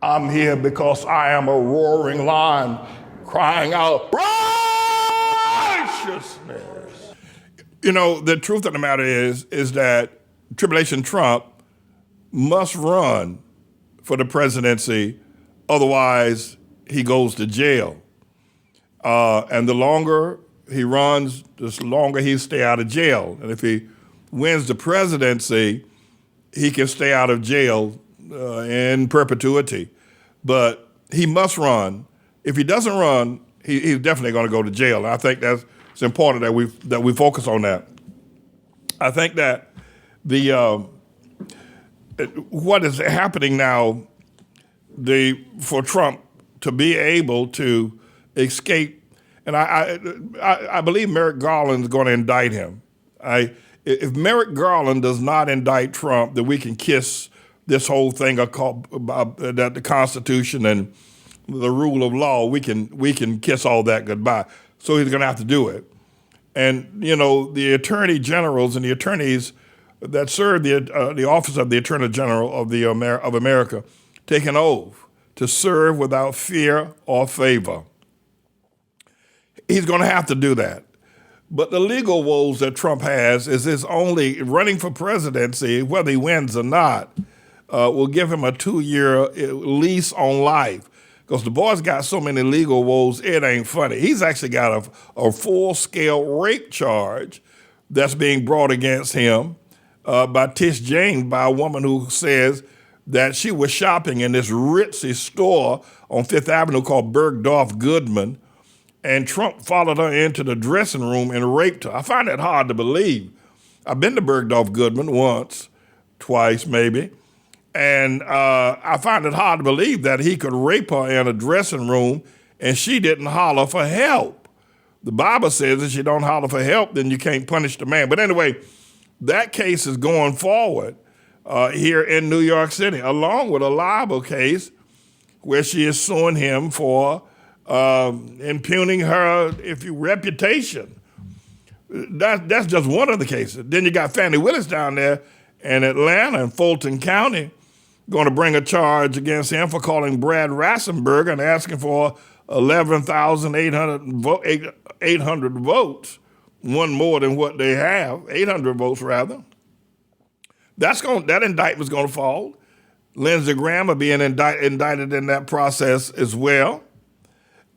I'm here because I am a roaring lion crying out righteousness. You know, the truth of the matter is that Tribulation Trump must run for the presidency, otherwise he goes to jail. And the longer he runs, the longer he stay out of jail. And if he wins the presidency, he can stay out of jail in perpetuity. But he must run. If he doesn't run, he's definitely going to go to jail. And I think it's important that we focus on that. I think that what is happening now, for Trump to be able to escape, and I believe Merrick Garland is going to indict him. If Merrick Garland does not indict Trump, then we can kiss this whole thing that the Constitution and the rule of law. We can kiss all that goodbye. So he's going to have to do it. And you know, the attorney generals and the attorneys that serve the office of the Attorney General of America take an oath to serve without fear or favor. He's going to have to do that. But the legal woes that Trump has is his only running for presidency, whether he wins or not, will give him a 2-year lease on life. Because the boy's got so many legal woes, it ain't funny. He's actually got a full-scale rape charge that's being brought against him by Tish James, by a woman who says that she was shopping in this ritzy store on Fifth Avenue called Bergdorf Goodman, and Trump followed her into the dressing room and raped her. I find that hard to believe. I've been to Bergdorf Goodman once, twice maybe, and I find it hard to believe that he could rape her in a dressing room and she didn't holler for help. The Bible says if you don't holler for help, then you can't punish the man. But anyway, that case is going forward here in New York City, along with a libel case where she is suing him for impugning her reputation. That's just one of the cases. Then you got Fannie Willis down there in Atlanta and Fulton County going to bring a charge against him for calling Brad Rassenberger and asking for 11,800 votes, one more than what they have, 800 votes rather. That indictment's going to fall. Lindsey Graham will be indicted in that process as well.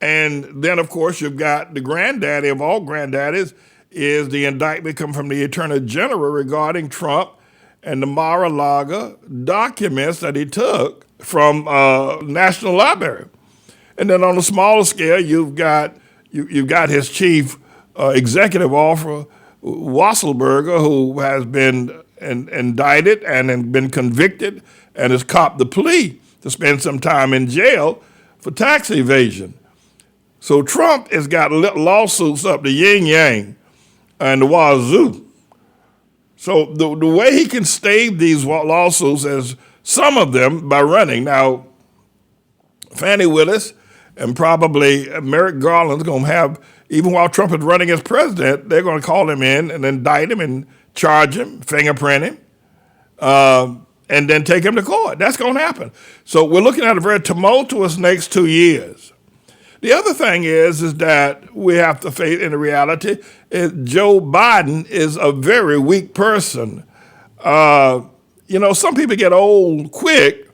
And then, of course, you've got the granddaddy of all granddaddies is the indictment come from the Attorney General regarding Trump and the Mar-A-Lago documents that he took from National Library. And then on a smaller scale, you've got his chief executive officer, Wasselberger, who has been indicted and been convicted and has copped the plea to spend some time in jail for tax evasion. So Trump has got lawsuits up the yin-yang and the wazoo. So the way he can stave these lawsuits is some of them by running. Now, Fannie Willis and probably Merrick Garland's going to have, even while Trump is running as president, they're going to call him in and indict him and charge him, fingerprint him, and then take him to court. That's going to happen. So we're looking at a very tumultuous next 2 years. The other thing is that we have to face in the reality is Joe Biden is a very weak person. Some people get old quick,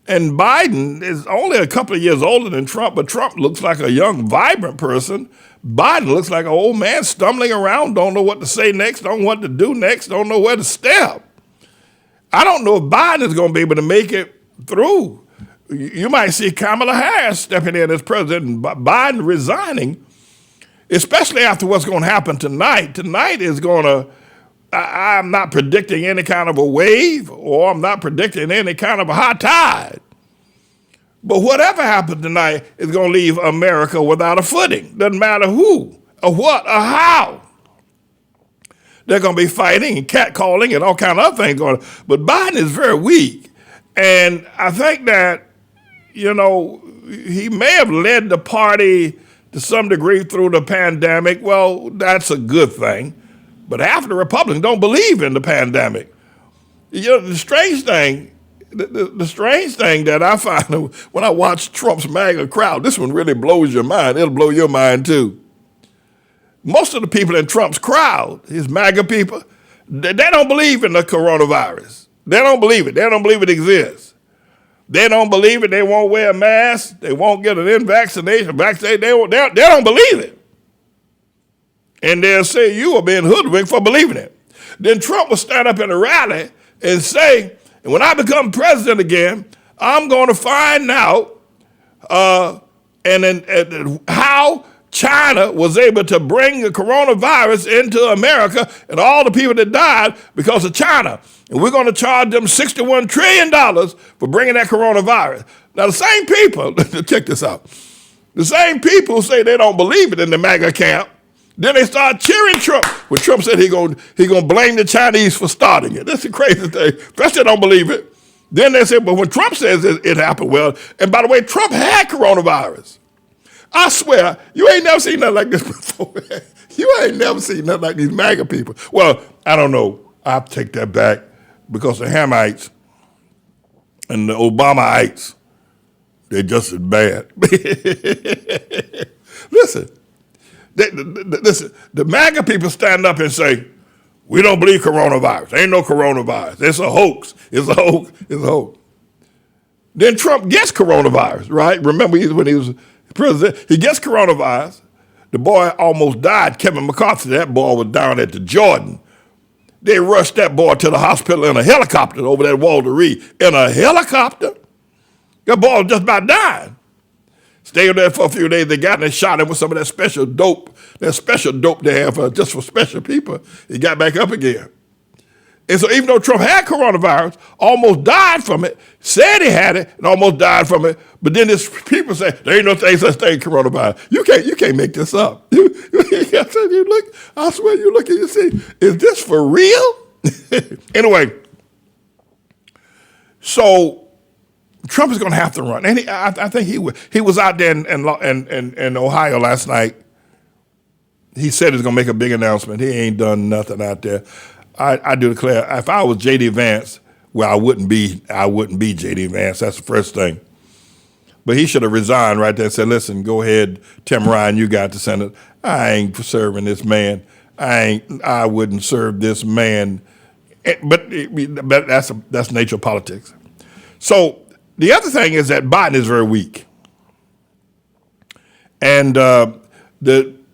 and Biden is only a couple of years older than Trump, but Trump looks like a young, vibrant person. Biden looks like an old man stumbling around, don't know what to say next, don't know what to do next, don't know where to step. I don't know if Biden is going to be able to make it through. You might see Kamala Harris stepping in as president and Biden resigning, especially after what's going to happen tonight. Tonight is going to, I'm not predicting any kind of a wave or I'm not predicting any kind of a high tide. But whatever happens tonight is going to leave America without a footing. Doesn't matter who or what or how. They're going to be fighting and catcalling and all kind of other things going on. But Biden is very weak. And I think that, he may have led the party to some degree through the pandemic. Well, that's a good thing. But half of the Republicans don't believe in the pandemic. The strange thing the strange thing that I find when I watch Trump's MAGA crowd, this one really blows your mind. It'll blow your mind too. Most of the people in Trump's crowd, his MAGA people, they don't believe in the coronavirus. They don't believe it. They don't believe it exists. They don't believe it. They won't wear a mask. They won't get an vaccination. They don't believe it. And they'll say you are being hoodwinked for believing it. Then Trump will stand up in a rally and say, and when I become president again, I'm going to find out how China was able to bring the coronavirus into America and all the people that died because of China. And we're going to charge them $61 trillion for bringing that coronavirus. Now, the same people, check this out, the same people who say they don't believe it in the MAGA camp, then they start cheering Trump when Trump said he gonna blame the Chinese for starting it. That's the crazy thing. First they don't believe it. Then they say, but when Trump says it happened, well, and by the way, Trump had coronavirus. I swear, you ain't never seen nothing like this before. You ain't never seen nothing like these MAGA people. Well, I don't know. I'll take that back because the Hamites and the Obamaites, they're just as bad. Listen. Listen, the MAGA people stand up and say, we don't believe coronavirus. Ain't no coronavirus. It's a hoax. It's a hoax. It's a hoax. Then Trump gets coronavirus, right? Remember when he was president, he gets coronavirus. The boy almost died. Kevin McCarthy, that boy was down at the Jordan. They rushed that boy to the hospital in a helicopter over at Walter Reed. In a helicopter? That boy was just about dying. Stayed there for a few days. They got in and shot him with some of that special dope they have just for special people. He got back up again. And so even though Trump had coronavirus, almost died from it, said he had it, and almost died from it, but then his people say, there ain't no such thing coronavirus. You can't make this up. I swear you look and you see, is this for real? Anyway, so Trump is going to have to run. And I think he was out there in Ohio last night. He said he's going to make a big announcement. He ain't done nothing out there. I do declare, if I was J.D. Vance, well, I wouldn't be J.D. Vance. That's the first thing. But he should have resigned right there and said, listen, go ahead, Tim Ryan, you got the Senate. I ain't serving this man. I wouldn't serve this man. But that's nature of politics. So the other thing is that Biden is very weak. And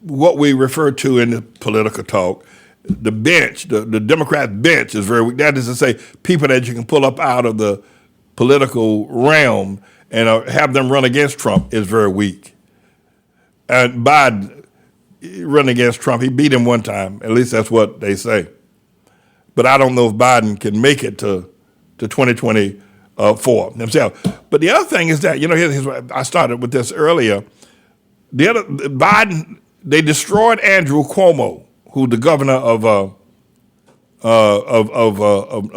what we refer to in the political talk, the bench, the Democrat bench is very weak. That is to say, people that you can pull up out of the political realm and have them run against Trump is very weak. And Biden running against Trump, he beat him one time. At least that's what they say. But I don't know if Biden can make it to 2024 himself. But the other thing is that, I started with this earlier. Biden, they destroyed Andrew Cuomo, who's the governor of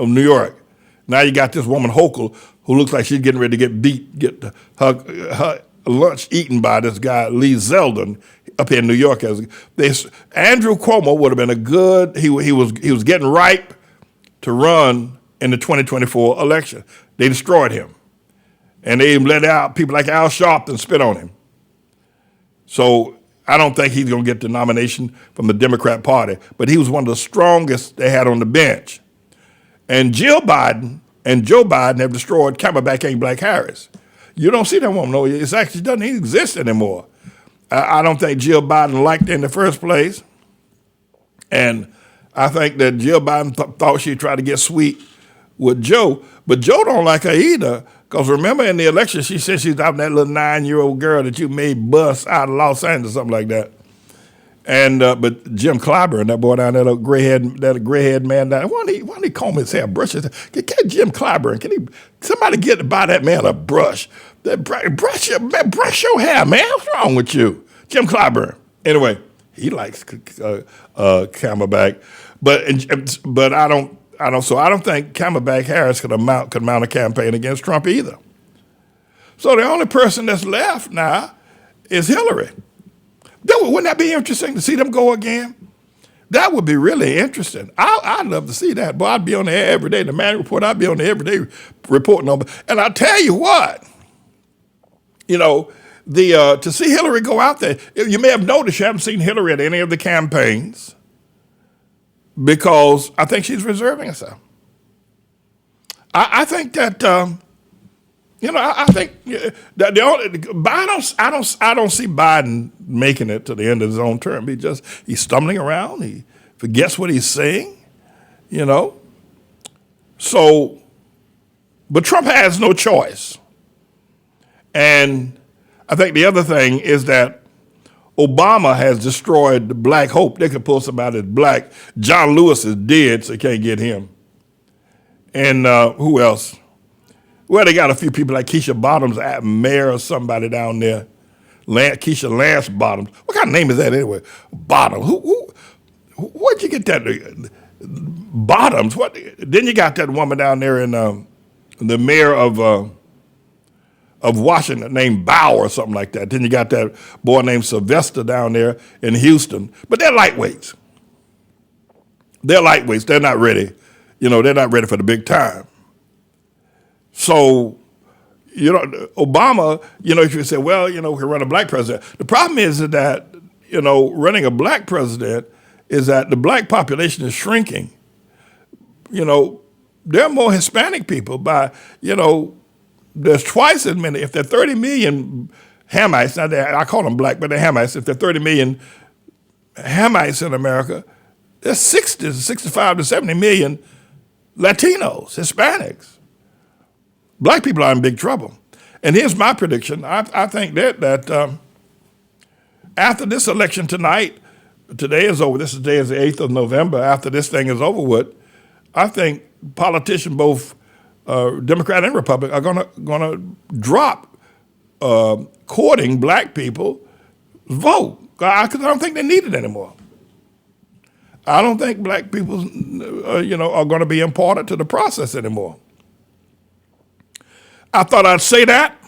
New York. Now you got this woman Hochul, who looks like she's getting ready to get her lunch eaten by this guy Lee Zeldin up here in New York. Andrew Cuomo would have been he was getting ripe to run in the 2024 election. They destroyed him. And they let out people like Al Sharpton spit on him. So I don't think he's going to get the nomination from the Democrat Party, but he was one of the strongest they had on the bench. And Jill Biden and Joe Biden have destroyed Camelback Ain't Black Harris. You don't see that woman. No, it actually doesn't even exist anymore. I don't think Jill Biden liked her in the first place. And I think that Jill Biden thought she'd try to get sweet with Joe, but Joe don't like her either. Because remember in the election, she said she's out that little 9-year-old girl that you made bust out of Los Angeles, something like that. And but Jim Clyburn, that boy down there, that gray-haired man down there, why don't he comb his hair, brush his hair? Can Jim Clyburn, somebody buy that man a brush? Brush your hair, man. What's wrong with you? Jim Clyburn. Anyway, he likes Camelback, but I don't think Camelback Harris could mount a campaign against Trump either. So the only person that's left now is Hillary. Wouldn't that be interesting to see them go again? That would be really interesting. I'd love to see that. Boy, I'd be on the air every day. The Man Report, I'd be on the air every day reporting on. And I'll tell you what, you know, to see Hillary go out there, you may have noticed you haven't seen Hillary at any of the campaigns because I think she's reserving herself. I think that, I think that I don't see Biden making it to the end of his own term. He's stumbling around. He forgets what he's saying, you know. So, but Trump has no choice. And I think the other thing is that Obama has destroyed the black hope. They could pull somebody that's black. John Lewis is dead, so they can't get him. And who else? Well, they got a few people like Keisha Bottoms, mayor or somebody down there. Keisha Lance Bottoms. What kind of name is that anyway? Bottoms. Where'd you get that? Bottoms. What? Then you got that woman down there in the mayor of Washington named Bauer or something like that. Then you got that boy named Sylvester down there in Houston. But they're lightweights. They're not ready. You know, they're not ready for the big time. So, you know, Obama, you know, if you say, well, you know, we can run a black president. The problem is that, you know, running a black president is that the black population is shrinking. You know, there are more Hispanic people by, you know, there's twice as many. If there are 30 million Hamites, now I call them black, but they're Hamites. If there are 30 million Hamites in America, there's 60 to 65 to 70 million Latinos, Hispanics. Black people are in big trouble. And here's my prediction. I think that after this election tonight, today is over. Today is the 8th of November. After this thing is over with, I think politicians, both Democrat and Republican, are gonna drop courting black people vote because I don't think they need it anymore. I don't think black people, are going to be important to the process anymore. I thought I'd say that.